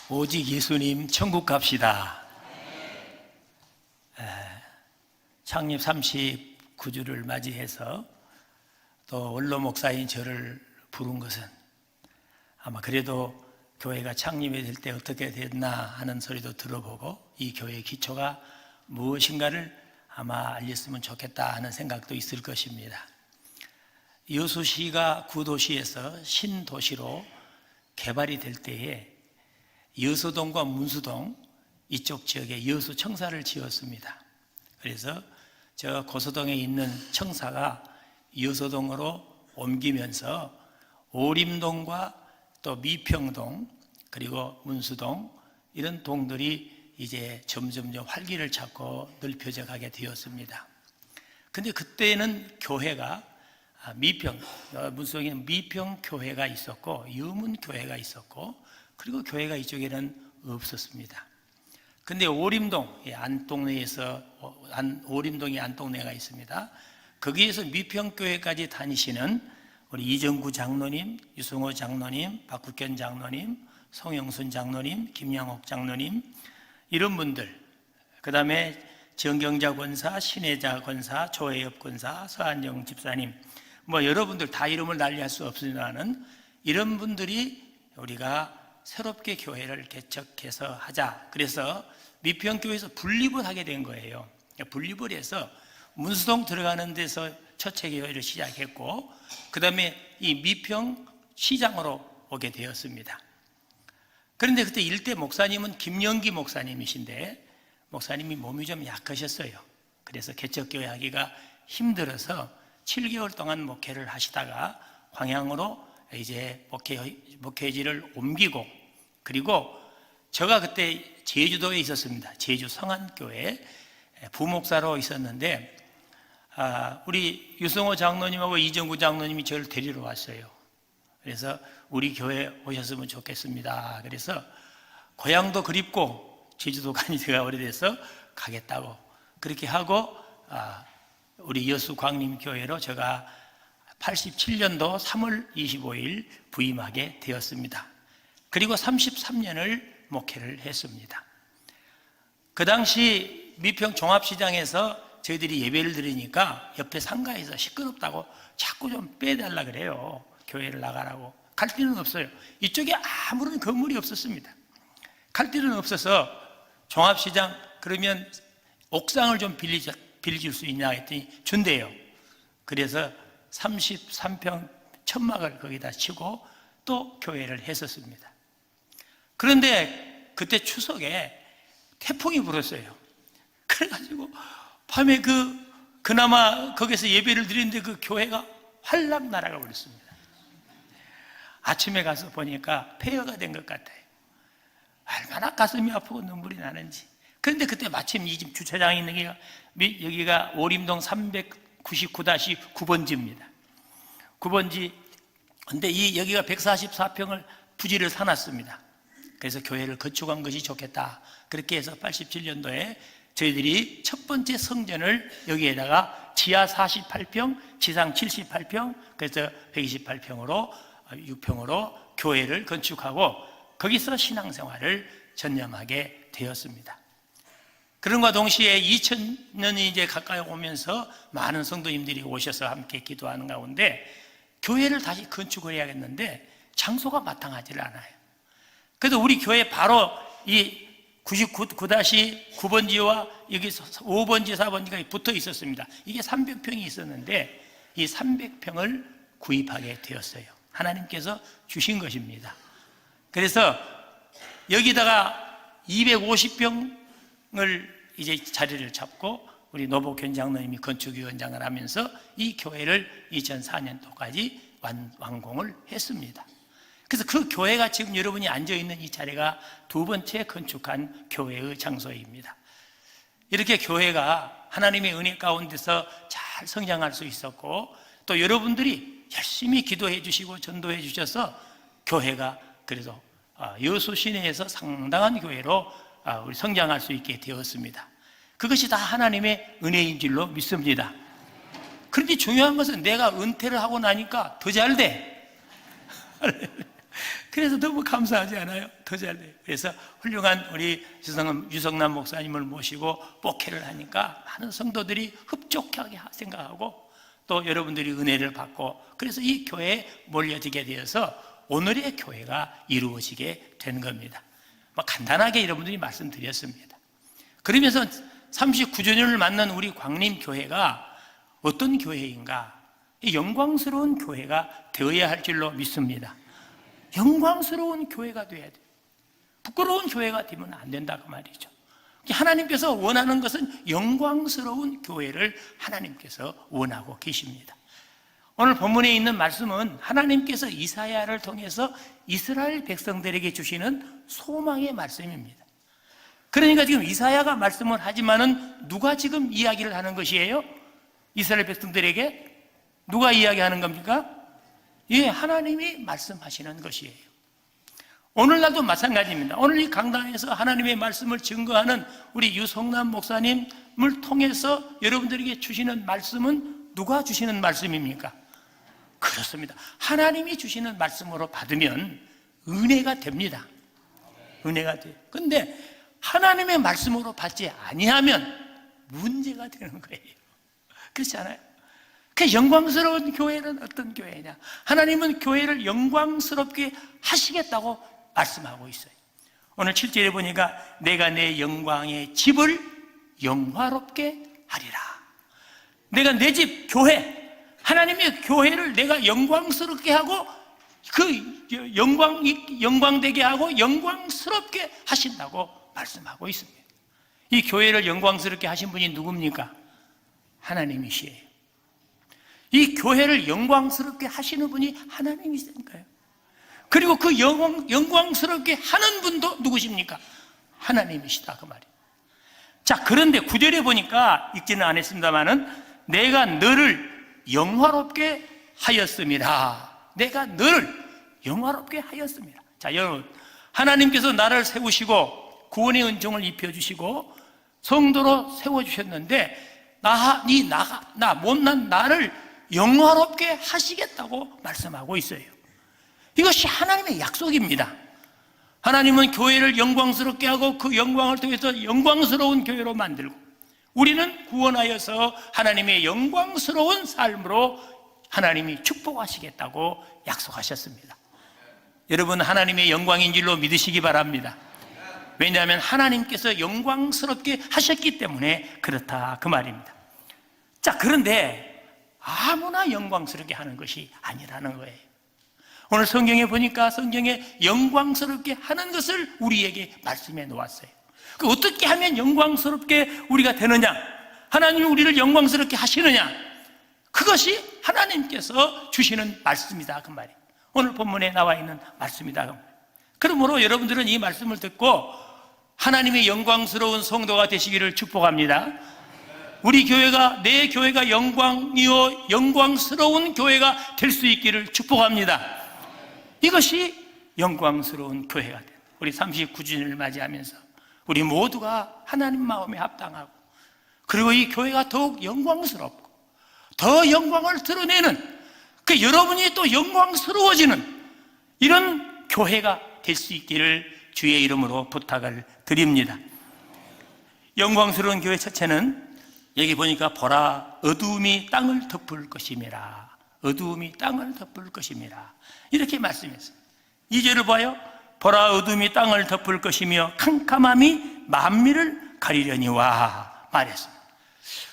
오직 예수님 천국 갑시다. 창립 39주를 맞이해서 또 원로 목사인 저를 부른 것은 아마 그래도 교회가 창립이 될 때 어떻게 됐나 하는 소리도 들어보고 이 교회의 기초가 무엇인가를 아마 알렸으면 좋겠다 하는 생각도 있을 것입니다. 여수시가 구도시에서 신도시로 개발이 될 때에 여수동과 문수동 이쪽 지역에 여수 청사를 지었습니다. 그래서 저 고서동에 있는 청사가 여수동으로 옮기면서 오림동과 또 미평동 그리고 문수동 이런 동들이 이제 점점 활기를 찾고 넓혀져 가게 되었습니다. 근데 그때는 교회가 문수동에는 미평교회가 있었고 유문교회가 있었고 그리고 교회가 이쪽에는 없었습니다. 근데 오림동, 안동네에서 오림동에 안동네가 있습니다. 거기에서 미평교회까지 다니시는 우리 이정구 장로님, 유승호 장로님, 박국현 장로님, 송영순 장로님, 김양옥 장로님 이런 분들, 그 다음에 정경자 권사, 신혜자 권사, 조혜엽 권사, 서한영 집사님 여러분들 다 이름을 날리할 수 없으나는 이런 분들이 우리가 새롭게 교회를 개척해서 하자. 그래서 미평교회에서 분립을 하게 된 거예요. 분립을 해서 문수동 들어가는 데서 첫째 교회를 시작했고 그 다음에 이 미평 시장으로 오게 되었습니다. 그런데 그때 일대 목사님은 김영기 목사님이신데 목사님이 몸이 좀 약하셨어요. 그래서 개척교회 하기가 힘들어서 7개월 동안 목회를 하시다가 광양으로 이제 목회지를 옮기고 그리고 제가 그때 제주도에 있었습니다. 제주 성안교회 부목사로 있었는데 우리 유성호 장로님하고 이정구 장로님이 저를 데리러 왔어요. 그래서 우리 교회 오셨으면 좋겠습니다. 그래서 고향도 그립고 제주도 간지 제가 오래돼서 가겠다고 그렇게 하고 우리 여수 광림교회로 제가 87년도 3월 25일 부임하게 되었습니다. 그리고 33년을 목회를 했습니다. 그 당시 미평 종합시장에서 저희들이 예배를 드리니까 옆에 상가에서 시끄럽다고 자꾸 좀 빼달라 그래요. 교회를 나가라고. 갈 데는 없어요. 이쪽에 아무런 건물이 없었습니다. 갈 데는 없어서 종합시장 그러면 옥상을 좀 빌려줄 수 있냐 했더니 준대요. 그래서 33평 천막을 거기다 치고 또 교회를 했었습니다. 그런데 그때 추석에 태풍이 불었어요. 그래가지고 밤에 그나마 거기서 예배를 드리는데 그 교회가 활락 날아가 버렸습니다. 아침에 가서 보니까 폐허가 된 것 같아요. 얼마나 가슴이 아프고 눈물이 나는지. 그런데 그때 마침 이 집 주차장에 있는 게 여기가 오림동 399-9번지입니다. 9번지. 근데 여기가 144평을 부지를 사놨습니다. 그래서 교회를 건축한 것이 좋겠다. 그렇게 해서 87년도에 저희들이 첫 번째 성전을 여기에다가 지하 48평, 지상 78평, 그래서 128평으로 6평으로 교회를 건축하고 거기서 신앙생활을 전념하게 되었습니다. 그런과 동시에 2000년이 이제 가까이 오면서 많은 성도님들이 오셔서 함께 기도하는 가운데 교회를 다시 건축을 해야겠는데 장소가 마땅하지 않아요. 그래서 우리 교회 바로 이 99-9번지와 여기 5번지, 4번지가 붙어 있었습니다. 이게 300평이 있었는데 이 300평을 구입하게 되었어요. 하나님께서 주신 것입니다. 그래서 여기다가 250평을 이제 자리를 잡고 우리 노복현 장로님이 건축위원장을 하면서 이 교회를 2004년도까지 완공을 했습니다. 그래서 그 교회가 지금 여러분이 앉아있는 이 자리가 두 번째 건축한 교회의 장소입니다. 이렇게 교회가 하나님의 은혜 가운데서 잘 성장할 수 있었고 또 여러분들이 열심히 기도해 주시고 전도해 주셔서 교회가 그래도 여수 시내에서 상당한 교회로 우리 성장할 수 있게 되었습니다. 그것이 다 하나님의 은혜인 줄로 믿습니다. 그런데 중요한 것은 내가 은퇴를 하고 나니까 더 잘 돼. 그래서 너무 감사하지 않아요? 더 잘 돼요. 그래서 훌륭한 우리 유성남 목사님을 모시고 목회를 하니까 많은 성도들이 흡족하게 생각하고 또 여러분들이 은혜를 받고 그래서 이 교회에 몰려들게 되어서 오늘의 교회가 이루어지게 된 겁니다. 간단하게 여러분들이 말씀드렸습니다. 그러면서 39주년을 맞는 우리 광림교회가 어떤 교회인가? 영광스러운 교회가 되어야 할 줄로 믿습니다. 영광스러운 교회가 되어야 돼요. 부끄러운 교회가 되면 안 된다고 말이죠. 하나님께서 원하는 것은 영광스러운 교회를 하나님께서 원하고 계십니다. 오늘 본문에 있는 말씀은 하나님께서 이사야를 통해서 이스라엘 백성들에게 주시는 소망의 말씀입니다. 그러니까 지금 이사야가 말씀을 하지만은 누가 지금 이야기를 하는 것이에요? 이스라엘 백성들에게 누가 이야기하는 겁니까? 예, 하나님이 말씀하시는 것이에요. 오늘날도 마찬가지입니다. 오늘 이 강단에서 하나님의 말씀을 증거하는 우리 유성남 목사님을 통해서 여러분들에게 주시는 말씀은 누가 주시는 말씀입니까? 그렇습니다. 하나님이 주시는 말씀으로 받으면 은혜가 됩니다. 은혜가 돼요. 근데 하나님의 말씀으로 받지 아니하면 문제가 되는 거예요. 그렇지 않아요? 그 영광스러운 교회는 어떤 교회냐? 하나님은 교회를 영광스럽게 하시겠다고 말씀하고 있어요. 오늘 7절에 보니까 내가 내 영광의 집을 영화롭게 하리라. 내가 내 집 교회, 하나님의 교회를 내가 영광스럽게 하고 그 영광되게 하고 영광스럽게 하신다고 말씀하고 있습니다. 이 교회를 영광스럽게 하신 분이 누굽니까? 하나님이시에요. 이 교회를 영광스럽게 하시는 분이 하나님이시니까요. 그리고 그 영광스럽게 하는 분도 누구십니까? 하나님이시다 그 말이에요. 자, 그런데 9절에 보니까 읽지는 않았습니다만은 내가 너를 영화롭게 하였습니다. 내가 너를 영화롭게 하였습니다. 자, 여러분, 하나님께서 나를 세우시고 구원의 은총을 입혀주시고 성도로 세워주셨는데 못난 나를 영화롭게 하시겠다고 말씀하고 있어요. 이것이 하나님의 약속입니다. 하나님은 교회를 영광스럽게 하고 그 영광을 통해서 영광스러운 교회로 만들고 우리는 구원하여서 하나님의 영광스러운 삶으로 하나님이 축복하시겠다고 약속하셨습니다. 여러분, 하나님의 영광인 줄로 믿으시기 바랍니다. 왜냐하면 하나님께서 영광스럽게 하셨기 때문에 그렇다 그 말입니다. 자, 그런데 아무나 영광스럽게 하는 것이 아니라는 거예요. 오늘 성경에 보니까 성경에 영광스럽게 하는 것을 우리에게 말씀해 놓았어요. 그 어떻게 하면 영광스럽게 우리가 되느냐? 하나님이 우리를 영광스럽게 하시느냐? 그것이 하나님께서 주시는 말씀이다 그 말이에요. 오늘 본문에 나와 있는 말씀이다. 그러므로 여러분들은 이 말씀을 듣고 하나님의 영광스러운 성도가 되시기를 축복합니다. 우리 교회가, 내 교회가 영광이요 영광스러운 교회가 될 수 있기를 축복합니다. 이것이 영광스러운 교회가 된 우리 39주년을 맞이하면서 우리 모두가 하나님 마음에 합당하고 그리고 이 교회가 더욱 영광스럽고 더 영광을 드러내는 그 여러분이 또 영광스러워지는 이런 교회가 될 수 있기를 주의 이름으로 부탁을 드립니다. 영광스러운 교회 첫째는 여기 보니까 보라 어두움이 땅을 덮을 것임이라. 어두움이 땅을 덮을 것임이라. 이렇게 말씀했어요. 2절을 봐요. 보라 어두움이 땅을 덮을 것이며 캄캄함이 만민을 가리려니와 말했습니다.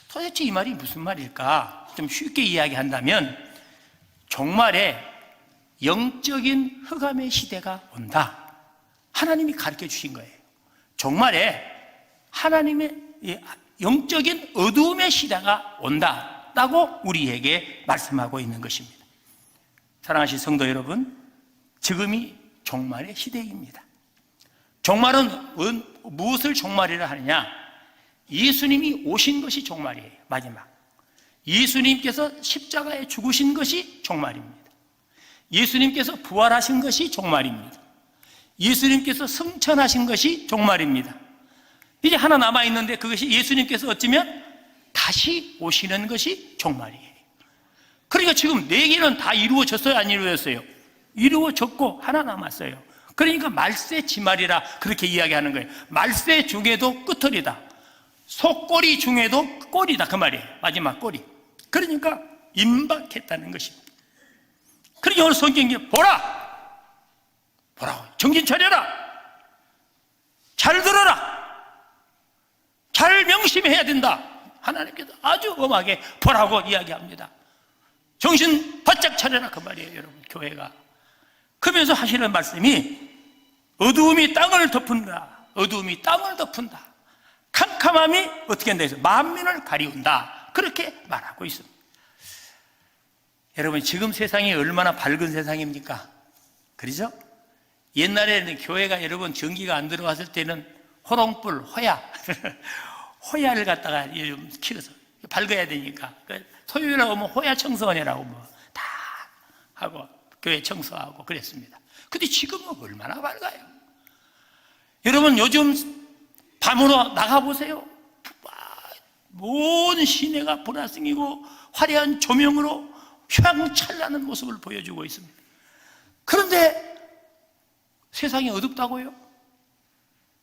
도대체 이 말이 무슨 말일까? 좀 쉽게 이야기한다면 종말에 영적인 흑암의 시대가 온다. 하나님이 가르쳐 주신 거예요. 종말에 하나님의 영적인 어두움의 시대가 온다라고 우리에게 말씀하고 있는 것입니다. 사랑하신 성도 여러분, 지금이 종말의 시대입니다. 종말은 무엇을 종말이라 하느냐? 예수님이 오신 것이 종말이에요. 마지막 예수님께서 십자가에 죽으신 것이 종말입니다. 예수님께서 부활하신 것이 종말입니다. 예수님께서 승천하신 것이 종말입니다. 이제 하나 남아있는데 그것이 예수님께서 어쩌면 다시 오시는 것이 종말이에요. 그러니까 지금 4개는 다 이루어졌어요? 안 이루어졌어요? 이루어졌고 하나 남았어요. 그러니까 말세 지말이라 그렇게 이야기하는 거예요. 말세 중에도 끝털이다. 속꼬리 중에도 꼬리다 그 말이에요. 마지막 꼬리. 그러니까 임박했다는 것입니다. 그러니까 오늘 성경에 보라! 보라고 정신 차려라! 잘 들어라! 잘 명심해야 된다. 하나님께서 아주 엄하게 보라고 이야기합니다. 정신 바짝 차려라 그 말이에요, 여러분. 교회가 그러면서 하시는 말씀이 어두움이 땅을 덮는다. 어두움이 땅을 덮는다. 캄캄함이 어떻게 한다 해서 만민을 가리운다. 그렇게 말하고 있습니다. 여러분, 지금 세상이 얼마나 밝은 세상입니까? 그렇죠? 옛날에는 교회가 여러분 전기가 안 들어갔을 때는 호롱불, 호야 호야를 갖다가 키워서 밝아야 되니까 토요일에 오면 호야 청소원이라고 뭐 다 하고 교회 청소하고 그랬습니다. 근데 지금은 얼마나 밝아요? 여러분, 요즘 밤으로 나가보세요. 온 시내가 보라색이고 화려한 조명으로 휘황찬란한 모습을 보여주고 있습니다. 그런데 세상이 어둡다고요?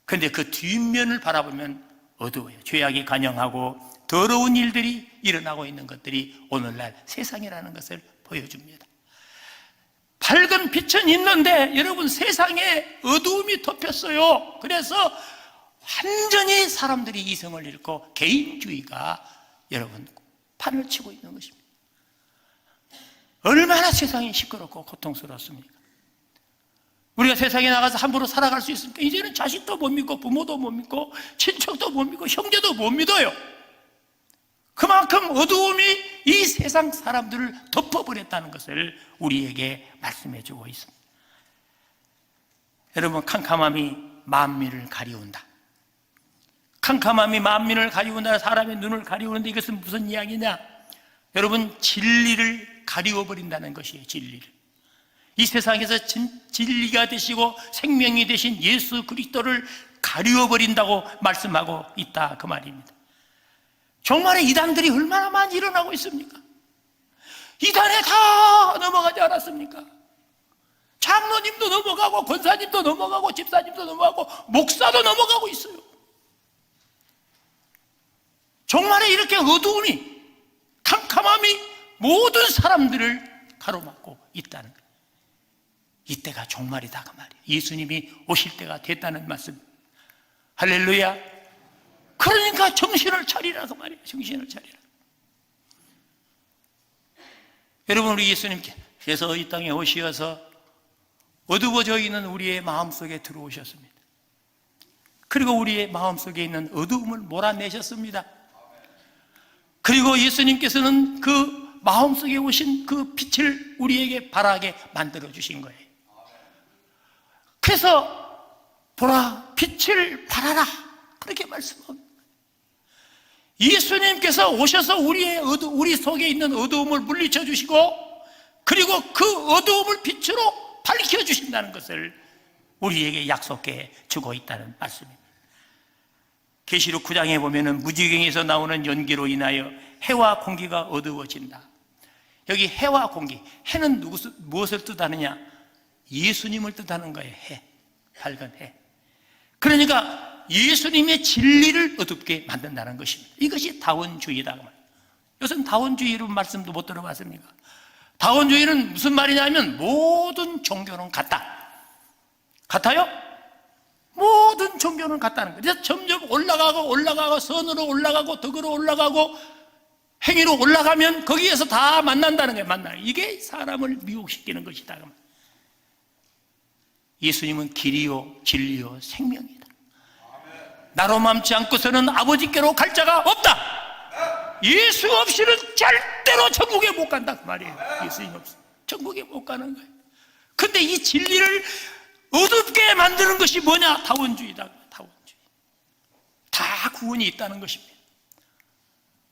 그런데 그 뒷면을 바라보면 어두워요. 죄악이 관영하고 더러운 일들이 일어나고 있는 것들이 오늘날 세상이라는 것을 보여줍니다. 밝은 빛은 있는데 여러분, 세상에 어두움이 덮였어요. 그래서 완전히 사람들이 이성을 잃고 개인주의가 여러분 판을 치고 있는 것입니다. 얼마나 세상이 시끄럽고 고통스럽습니까? 우리가 세상에 나가서 함부로 살아갈 수 있습니까? 이제는 자식도 못 믿고 부모도 못 믿고 친척도 못 믿고 형제도 못 믿어요. 그만큼 어두움이 이 세상 사람들을 덮어버렸다는 것을 우리에게 말씀해 주고 있습니다. 여러분, 캄캄함이 만민을 가리운다. 캄캄함이 만민을 가리운다. 사람의 눈을 가리우는데 이것은 무슨 이야기냐? 여러분, 진리를 가리워버린다는 것이에요. 진리를. 이 세상에서 진리가 되시고 생명이 되신 예수 그리스도를 가리워버린다고 말씀하고 있다 그 말입니다. 정말의 이단들이 얼마나 많이 일어나고 있습니까? 이단에 다 넘어가지 않았습니까? 장로님도 넘어가고 권사님도 넘어가고 집사님도 넘어가고 목사도 넘어가고 있어요. 정말에 이렇게 어두움이, 캄캄함이 모든 사람들을 가로막고 있다는 거예요. 이때가 종말이다 그 말이에요. 예수님이 오실 때가 됐다는 말씀. 할렐루야. 그러니까 정신을 차리라 그 말이에요. 정신을 차리라. 여러분, 우리 예수님께서 이 땅에 오시어서 어두워져 있는 우리의 마음속에 들어오셨습니다. 그리고 우리의 마음속에 있는 어두움을 몰아내셨습니다. 그리고 예수님께서는 그 마음속에 오신 그 빛을 우리에게 바라게 만들어 주신 거예요. 그래서 보라, 빛을 발하라 그렇게 말씀합니다. 예수님께서 오셔서 우리 속에 있는 어두움을 물리쳐 주시고 그리고 그 어두움을 빛으로 밝혀 주신다는 것을 우리에게 약속해 주고 있다는 말씀입니다. 계시록 9장에 보면은 무지경에서 나오는 연기로 인하여 해와 공기가 어두워진다. 여기 해와 공기, 해는 무엇을 뜻하느냐? 예수님을 뜻하는 거예요. 해, 밝은 해. 그러니까 예수님의 진리를 어둡게 만든다는 것입니다. 이것이 다원주의다. 요새는 다원주의로 말씀도 못 들어봤습니까? 다원주의는 무슨 말이냐면 모든 종교는 같다. 같아요? 모든 종교는 같다는 거예요. 그래서 점점 올라가고 선으로 올라가고 덕으로 올라가고 행위로 올라가면 거기에서 다 만난다는 거예요. 만나요. 이게 사람을 미혹시키는 것이다. 예수님은 길이요 진리요 생명이다. 나로 맘지 않고서는 아버지께로 갈 자가 없다. 예수 없이는 절대로 천국에 못 간다 그 말이에요. 예수님 없이 천국에 못 가는 거예요. 근데 이 진리를 어둡게 만드는 것이 뭐냐? 다원주의다. 다원주의. 다 구원이 있다는 것입니다.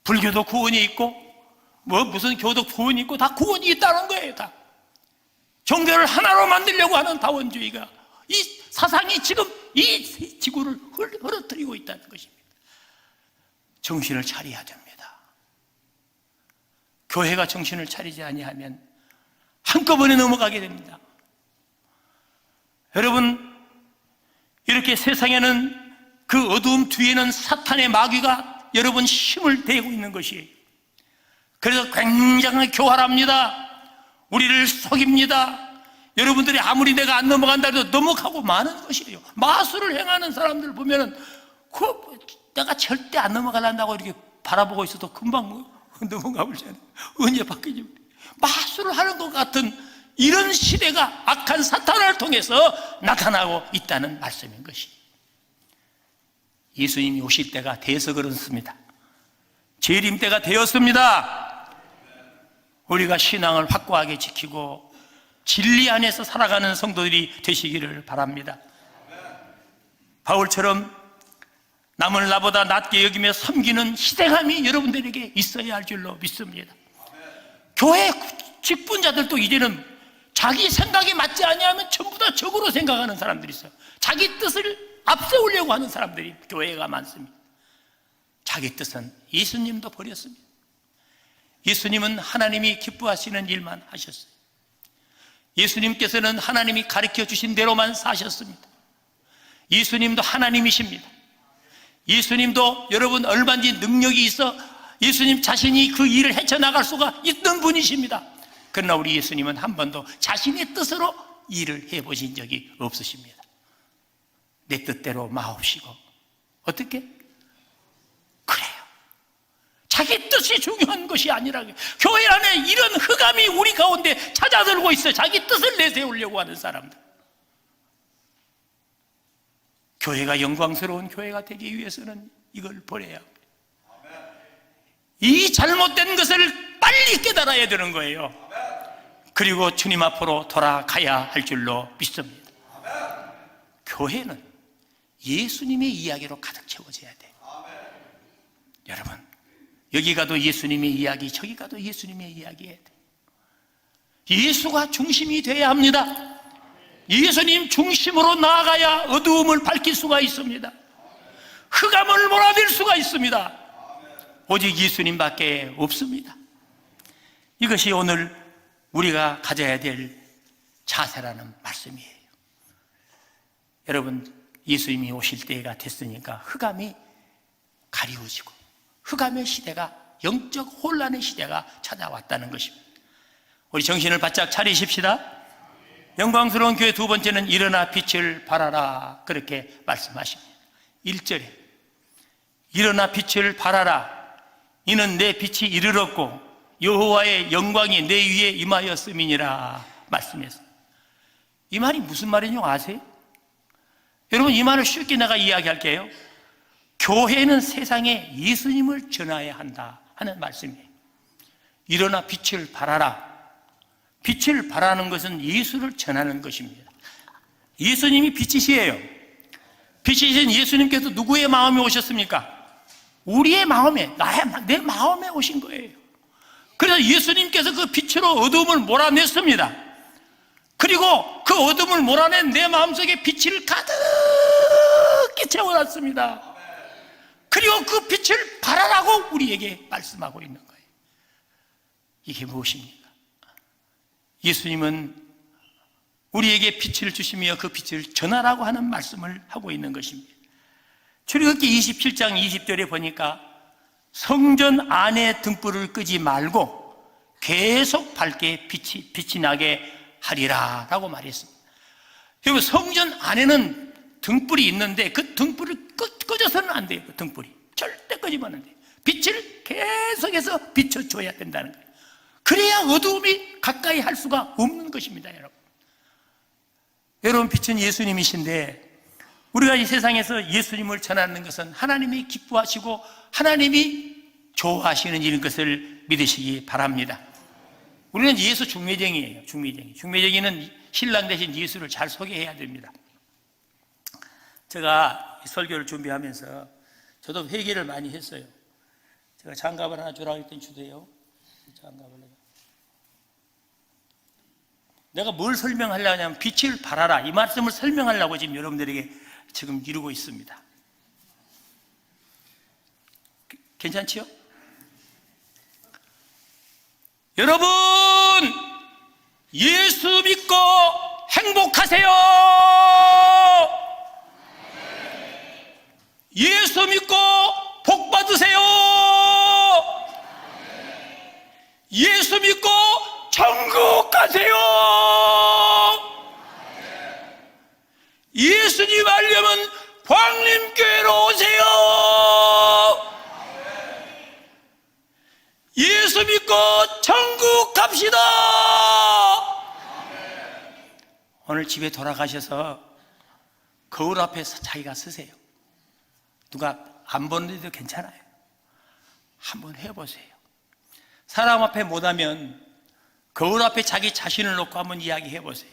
불교도 구원이 있고 무슨 교도 구원이 있고 다 구원이 있다는 거예요. 다 종교를 하나로 만들려고 하는 다원주의가 이 사상이 지금 이 지구를 흐트리고 있다는 것입니다. 정신을 차려야 됩니다. 교회가 정신을 차리지 아니하면 한꺼번에 넘어가게 됩니다. 여러분, 이렇게 세상에는 그 어두움 뒤에는 사탄의 마귀가 여러분 힘을 대고 있는 것이에요. 그래서 굉장히 교활합니다. 우리를 속입니다. 여러분들이 아무리 내가 안 넘어간다 해도 넘어가고 마는 것이에요. 마술을 행하는 사람들 보면은 내가 절대 안 넘어가란다고 이렇게 바라보고 있어도 금방 넘어가 버리잖아요. 언제 바뀌지? 마술을 하는 것 같은 이런 시대가 악한 사탄을 통해서 나타나고 있다는 말씀인 것이. 예수님이 오실 때가 돼서 그렇습니다. 재림 때가 되었습니다. 우리가 신앙을 확고하게 지키고 진리 안에서 살아가는 성도들이 되시기를 바랍니다. 바울처럼 남을 나보다 낮게 여기며 섬기는 희생함이 여러분들에게 있어야 할 줄로 믿습니다. 교회 직분자들도 이제는 자기 생각에 맞지 아니하면 전부 다 적으로 생각하는 사람들이 있어요. 자기 뜻을 앞세우려고 하는 사람들이 교회가 많습니다. 자기 뜻은 예수님도 버렸습니다. 예수님은 하나님이 기뻐하시는 일만 하셨어요. 예수님께서는 하나님이 가르쳐 주신 대로만 사셨습니다. 예수님도 하나님이십니다. 예수님도 여러분 얼마든지 능력이 있어 예수님 자신이 그 일을 헤쳐나갈 수가 있는 분이십니다. 그러나 우리 예수님은 한 번도 자신의 뜻으로 일을 해보신 적이 없으십니다. 내 뜻대로 마옵시고. 어떻게? 그래요. 자기 뜻이 중요한 것이 아니라 교회 안에 이런 흑암이 우리 가운데 찾아들고 있어요. 자기 뜻을 내세우려고 하는 사람들. 교회가 영광스러운 교회가 되기 위해서는 이걸 버려야 합니다. 이 잘못된 것을 빨리 깨달아야 되는 거예요. 그리고 주님 앞으로 돌아가야 할 줄로 믿습니다. 교회는 예수님의 이야기로 가득 채워져야 돼요. 여러분, 여기 가도 예수님의 이야기, 저기 가도 예수님의 이야기해야 돼요. 예수가 중심이 돼야 합니다. 예수님 중심으로 나아가야 어두움을 밝힐 수가 있습니다. 흑암을 몰아낼 수가 있습니다. 오직 예수님밖에 없습니다. 이것이 오늘 우리가 가져야 될 자세라는 말씀이에요. 여러분, 예수님이 오실 때가 됐으니까 흑암이 가리워지고 흑암의 시대가, 영적 혼란의 시대가 찾아왔다는 것입니다. 우리 정신을 바짝 차리십시다. 영광스러운 교회 두 번째는 일어나 빛을 발하라, 그렇게 말씀하십니다. 1절에 일어나 빛을 발하라, 이는 내 빛이 이르렀고 여호와의 영광이 내 위에 임하였음이니라 말씀했어요. 이 말이 무슨 말인지 아세요? 여러분, 이 말을 쉽게 내가 이야기할게요. 교회는 세상에 예수님을 전해야 한다 하는 말씀이에요. 일어나 빛을 발하라. 빛을 발하는 것은 예수를 전하는 것입니다. 예수님이 빛이시에요. 빛이신 예수님께서 누구의 마음에 오셨습니까? 우리의 마음에, 내 마음에 오신 거예요. 그래서 예수님께서 그 빛으로 어둠을 몰아냈습니다. 그리고 그 어둠을 몰아낸 내 마음속에 빛을 가득히 채워놨습니다. 그리고 그 빛을 발하라고 우리에게 말씀하고 있는 거예요. 이게 무엇입니까? 예수님은 우리에게 빛을 주시며 그 빛을 전하라고 하는 말씀을 하고 있는 것입니다. 출애굽기 27장 20절에 보니까 성전 안에 등불을 끄지 말고 계속 밝게 빛이 나게 하리라 라고 말했습니다. 여러분, 성전 안에는 등불이 있는데 그 등불을 꺼져서는 안 돼요. 그 등불이 절대 꺼지면 안 돼요. 빛을 계속해서 비춰줘야 된다는 거예요. 그래야 어두움이 가까이 할 수가 없는 것입니다. 여러분, 빛은 예수님이신데 우리가 이 세상에서 예수님을 전하는 것은 하나님이 기뻐하시고 하나님이 좋아하시는 일인 것을 믿으시기 바랍니다. 우리는 예수 중매쟁이에요. 중매쟁이는 신랑 대신 예수를 잘 소개해야 됩니다. 제가 설교를 준비하면서 저도 회개를 많이 했어요. 제가 장갑을 하나 주라고 했더니 주세요. 장갑을 내가 뭘 설명하려고 하냐면 빛을 발하라, 이 말씀을 설명하려고 지금 여러분들에게 지금 이루고 있습니다. 괜찮지요? 여러분, 예수 믿고 행복하세요. 예수 믿고 복 받으세요. 예수 믿고 천국 가세요. 예수님 알려면 광림교회로 오세요. 예수 믿고 천국 갑시다. 오늘 집에 돌아가셔서 거울 앞에서 자기가 쓰세요. 누가 안 보는데도 괜찮아요. 한번 해보세요. 사람 앞에 못하면 거울 앞에 자기 자신을 놓고 한번 이야기해보세요.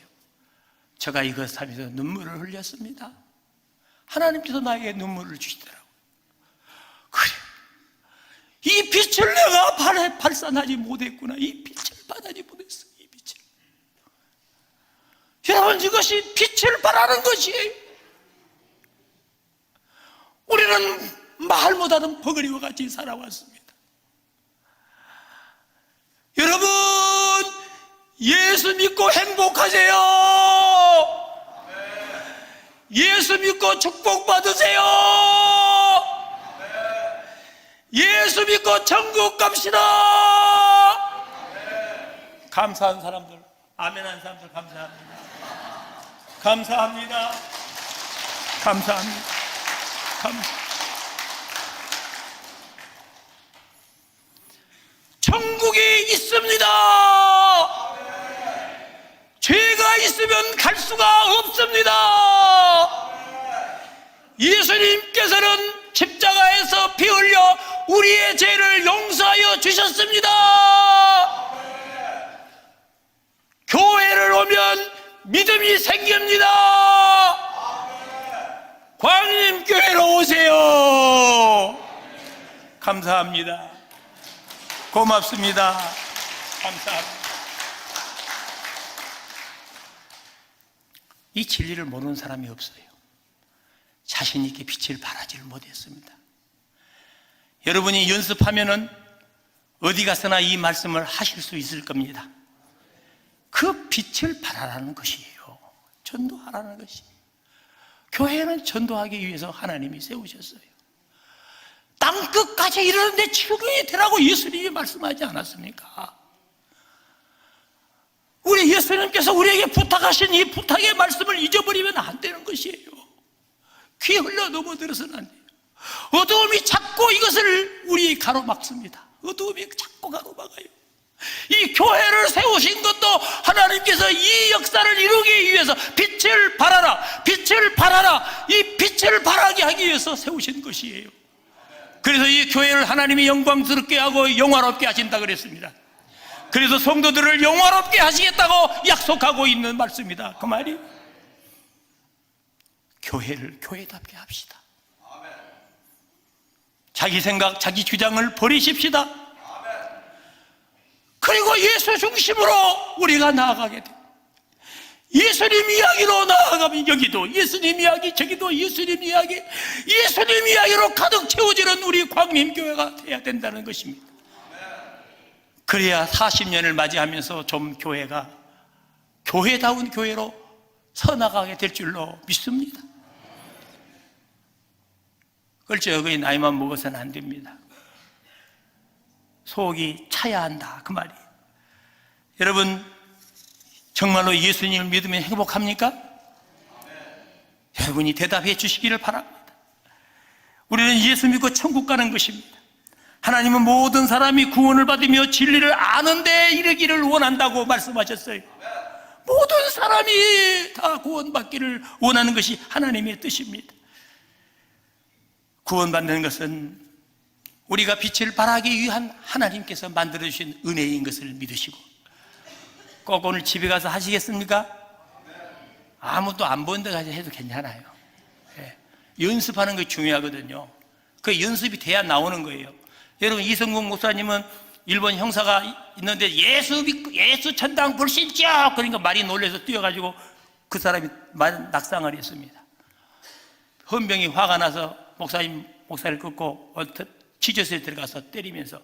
제가 이것 하면서 눈물을 흘렸습니다. 하나님께서 나에게 눈물을 주시더라고요. 그래, 이 빛을 내가 발산하지 못했구나. 이 빛을 받아지 못했어. 이 빛을. 여러분, 이것이 빛을 발하는 것이에요. 우리는 말 못하는 버거리와 같이 살아왔습니다. 여러분, 예수 믿고 행복하세요. 예수 믿고 축복받으세요. 예수 믿고 천국 갑시다. 감사한 사람들, 아멘한 사람들 감사합니다. 감사합니다. 감사합니다. 천국이 있습니다. 죄가 있으면 갈 수가 없습니다. 예수님께서는 십자가에서 피 흘려 우리의 죄를 용서하여 주셨습니다. 교회를 오면 믿음이 생깁니다. 광림교회로 오세요. 감사합니다. 고맙습니다. 감사합니다. 이 진리를 모르는 사람이 없어요. 자신 있게 빛을 발하지를 못했습니다. 여러분이 연습하면은 어디 가서나 이 말씀을 하실 수 있을 겁니다. 그 빛을 발하라는 것이에요. 전도하라는 것이에요. 교회는 전도하기 위해서 하나님이 세우셨어요. 땅끝까지 이르는데 적응이 되라고 예수님이 말씀하지 않았습니까? 우리 예수님께서 우리에게 부탁하신 이 부탁의 말씀을 잊어버리면 안 되는 것이에요. 귀 흘러 넘어들어서는 안 돼요. 어두움이 자꾸 이것을 우리 가로막습니다. 어두움이 자꾸 가로막아요. 이 교회를 세우신 것도 하나님께서 이 역사를 이루기 위해서 빛을 발하라, 빛을 발하라, 이 빛을 발하게 하기 위해서 세우신 것이에요. 그래서 이 교회를 하나님이 영광스럽게 하고 영화롭게 하신다 그랬습니다. 그래서 성도들을 영화롭게 하시겠다고 약속하고 있는 말씀입니다. 그 말이 교회를 교회답게 합시다. 자기 생각, 자기 주장을 버리십시다. 그리고 예수 중심으로 우리가 나아가게 돼. 예수님 이야기로 나아가면 여기도 예수님 이야기, 저기도 예수님 이야기, 예수님 이야기로 가득 채워지는 우리 광림교회가 돼야 된다는 것입니다. 그래야 40년을 맞이하면서 좀 교회가 교회다운 교회로 서나가게 될 줄로 믿습니다. 걸저거의 나이만 먹어서는 안 됩니다. 속이 차야 한다, 그 말이에요. 여러분, 정말로 예수님을 믿으면 행복합니까? 여러분이 대답해 주시기를 바랍니다. 우리는 예수 믿고 천국 가는 것입니다. 하나님은 모든 사람이 구원을 받으며 진리를 아는 데 이르기를 원한다고 말씀하셨어요. 모든 사람이 다 구원받기를 원하는 것이 하나님의 뜻입니다. 구원받는 것은 우리가 빛을 발하기 위한 하나님께서 만들어주신 은혜인 것을 믿으시고, 꼭 오늘 집에 가서 하시겠습니까? 아무도 안 보는 데 가서 해도 괜찮아요. 예. 연습하는 게 중요하거든요. 그 연습이 돼야 나오는 거예요. 여러분, 이성국 목사님은 일본 형사가 있는데 예수 천당 불신자, 그러니까 말이 놀라서 뛰어가지고 그 사람이 낙상을 했습니다. 헌병이 화가 나서 목사를 끊고 지저스에 들어가서 때리면서,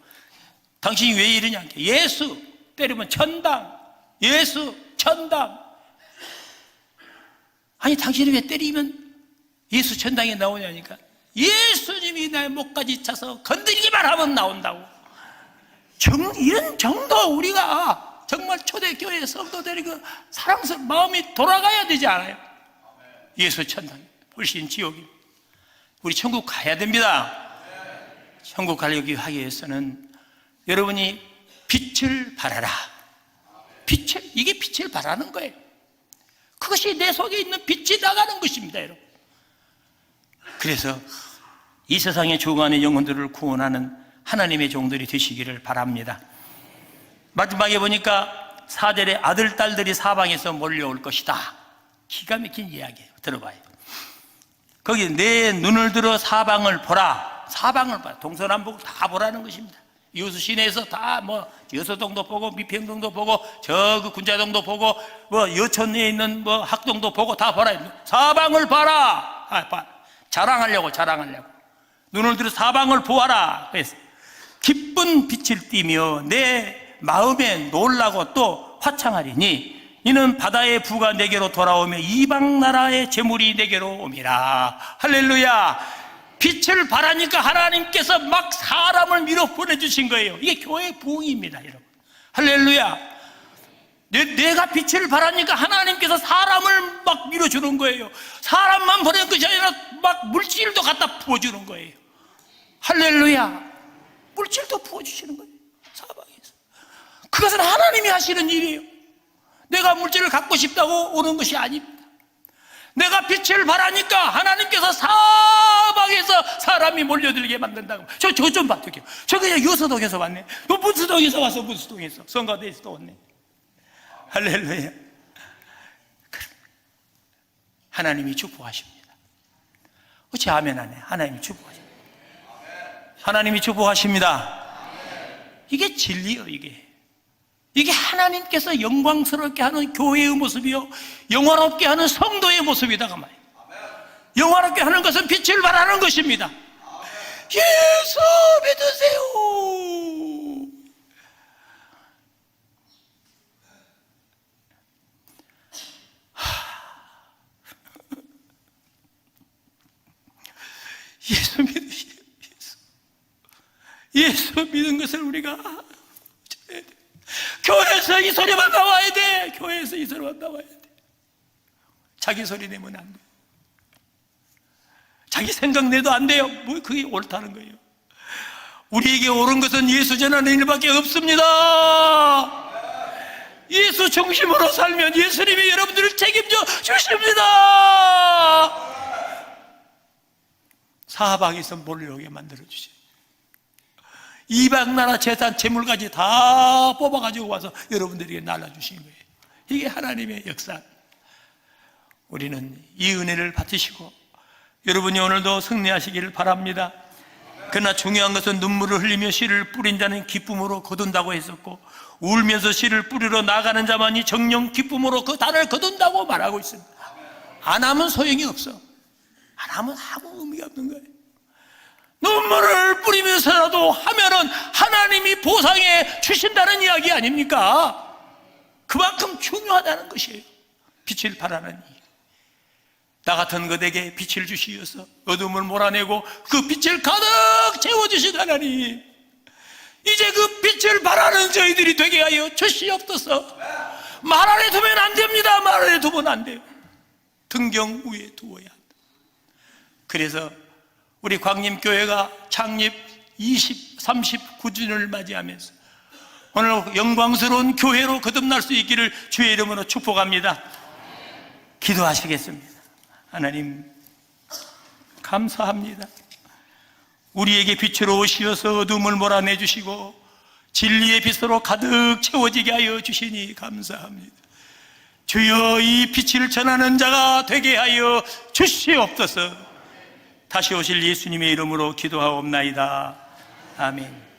당신이 왜 이러냐, 예수 때리면 천당, 예수 천당. 아니 당신이 왜 때리면 예수 천당에 나오냐니까, 예수님이 나의 목까지 차서 건드리기만 하면 나온다고. 이런 정도 우리가 정말 초대교회 성도들이 그 사랑스러운 마음이 돌아가야 되지 않아요? 예수 천당, 훨씬 지옥입니다. 우리 천국 가야 됩니다. 천국 가려기 하기 위해서는 여러분이 빛을 발하라. 이게 빛을 발하는 거예요. 그것이 내 속에 있는 빛이 나가는 것입니다, 여러분. 그래서 이 세상의 죽어가는 영혼들을 구원하는 하나님의 종들이 되시기를 바랍니다. 마지막에 보니까 4절에 아들, 딸들이 사방에서 몰려올 것이다. 기가 막힌 이야기예요. 들어봐요. 거기 내 눈을 들어 사방을 보라. 사방을 봐. 동서남북 다 보라는 것입니다. 이웃 시내에서 다 여서동도 보고 미평동도 보고 저 그 군자동도 보고 여천에 있는 학동도 보고 다 보라. 사방을 봐라. 자랑하려고. 눈을 들어 사방을 보아라. 그래서 기쁜 빛을 띠며 내 마음에 놀라고 또 화창하리니 이는 바다의 부가 내게로 돌아오며 이방 나라의 재물이 내게로 옴이라. 할렐루야. 빛을 발하니까 하나님께서 막 사람을 밀어 보내주신 거예요. 이게 교회의 부흥입니다, 여러분. 할렐루야. 내가 빛을 발하니까 하나님께서 사람을 막 밀어주는 거예요. 사람만 보낸 것이 아니라 막 물질도 갖다 부어주는 거예요. 할렐루야. 물질도 부어주시는 거예요, 사방에서. 그것은 하나님이 하시는 일이에요. 내가 물질을 갖고 싶다고 오는 것이 아닙니다. 내가 빛을 발하니까 하나님께서 사방에서 사람이 몰려들게 만든다고. 저 좀 봐. 저 그냥 여서동에서 왔네. 또 문수동에서 와서 문수동에서 성가대에서 또 왔네. 할렐루야. 하나님이 축복하십니다. 어찌 아멘 안 해? 하나님이 축복하십니다. 하나님이 축복하십니다. 이게 진리요. 이게 하나님께서 영광스럽게 하는 교회의 모습이요, 영화롭게 하는 성도의 모습이다가 말이에요. 영화롭게 하는 것은 빛을 발하는 것입니다. 예수 믿으세요. 예수 믿으세요. 예수 믿는 것을 우리가 전해야 돼. 교회에서 이 소리만 나와야 돼. 교회에서 이 소리만 나와야 돼. 자기 소리 내면 안 돼. 자기 생각 내도 안 돼요. 그게 옳다는 거예요. 우리에게 옳은 것은 예수 전하는 일밖에 없습니다. 예수 중심으로 살면 예수님이 여러분들을 책임져 주십니다. 사방에서 몰려오게 만들어 주세요. 이방 나라 재산 재물까지 다 뽑아가지고 와서 여러분들에게 날라주신 거예요. 이게 하나님의 역사. 우리는 이 은혜를 받으시고 여러분이 오늘도 승리하시기를 바랍니다. 그러나 중요한 것은 눈물을 흘리며 씨를 뿌린 자는 기쁨으로 거둔다고 했었고, 울면서 씨를 뿌리러 나가는 자만이 정령 기쁨으로 그 단을 거둔다고 말하고 있습니다. 안 하면 소용이 없어. 안 하면 아무 의미가 없는 거예요. 눈물을 뿌리면서라도 하면은 하나님이 보상해 주신다는 이야기 아닙니까? 그만큼 중요하다는 것이에요. 빛을 발하는 일. 나 같은 것에게 빛을 주시어서 어둠을 몰아내고 그 빛을 가득 채워주신 하나님, 이제 그 빛을 발하는 저희들이 되게 하여 주시옵소서. 말 안에 두면 안 됩니다. 말 안에 두면 안 돼요. 등경 위에 두어야 한다. 그래서 우리 광림교회가 창립 39주년을 맞이하면서 오늘 영광스러운 교회로 거듭날 수 있기를 주의 이름으로 축복합니다. 기도하시겠습니다. 하나님 감사합니다. 우리에게 빛으로 오시어서 어둠을 몰아내주시고 진리의 빛으로 가득 채워지게 하여 주시니 감사합니다. 주여, 이 빛을 전하는 자가 되게 하여 주시옵소서. 다시 오실 예수님의 이름으로 기도하옵나이다. 아멘.